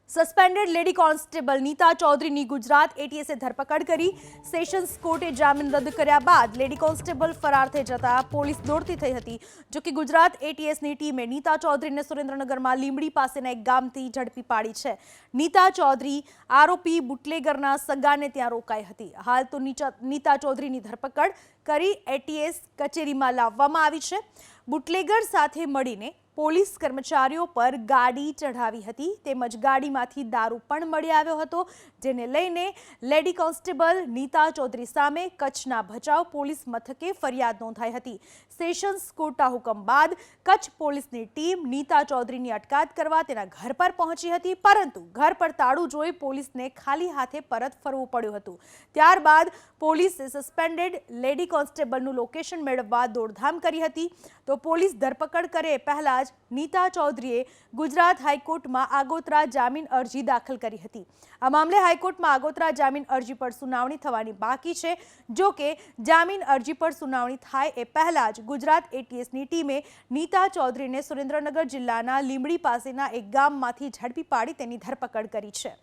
Suspended lady constable Nita ચૌધરીની ગુજરાત એટીએસે ધરપકડ કરી। સેશન્સ કોર્ટે જામીન રદ કર્યા બાદ લેડી કોન્સ્ટેબલ ફરાર થઈ જતા પોલીસ દોડતી થઈ હતી। જો કે ગુજરાત એટીએસની ટીમે નીતા ચૌધરીને સુરેન્દ્રનગરમાં લીંબડી પાસેના એક ગામથી ઝડપી પાડી છે। નીતા ચૌધરી આરોપી બુટલેગરના સગાને ત્યાં રોકાઈ હતી। હાલ તો નીતા ચૌધરીની ધરપકડ કરી એટીએસ કચેરીમાં લાવવામાં આવી છે। બુટલેગર સાથે મળીને પોલીસ કર્મચારીઓ પર ગાડી ચઢાવી હતી તેમજ ગાડીમાંથી દારૂ પણ મળી આવ્યો હતો, જેને લઈને લેડી કોન્સ્ટેબલ નીતા ચૌધરી સામે કચ્છના ભચાઉ પોલીસ મથકે ફરિયાદ નોંધાઈ હતી। સેશન્સ કોર્ટના હુકમ બાદ કચ્છ પોલીસની ટીમ નીતા ચૌધરીની અટકાયત કરવા તેના ઘર પર પહોંચી હતી, પરંતુ ઘર પર તાળું જોઈ પોલીસને ખાલી હાથે પરત ફરવું પડ્યું હતું। ત્યારબાદ પોલીસે સસ્પેન્ડેડ લેડી કોન્સ્ટેબલનું લોકેશન મેળવવા દોડધામ કરી હતી। તો પોલીસ ધરપકડ કરે પહેલા જ નીતા ચૌધરીએ ગુજરાત હાઈકોર્ટમાં આગોતરા જામીન અરજી દાખલ કરી હતી। આ મામલે હાઈકોર્ટમાં આગોતરા જામીન અરજી પર સુનાવણી થવાની બાકી છે। જો કે જામીન અરજી પર સુનાવણી થાય એ પહેલા જ ગુજરાત એટીએસની ટીમે નીતા ચૌધરીને સુરેન્દ્રનગર જિલ્લાના લીંબડી પાસેના એક ગામમાંથી ઝડપી પાડી તેની ધરપકડ કરી છે।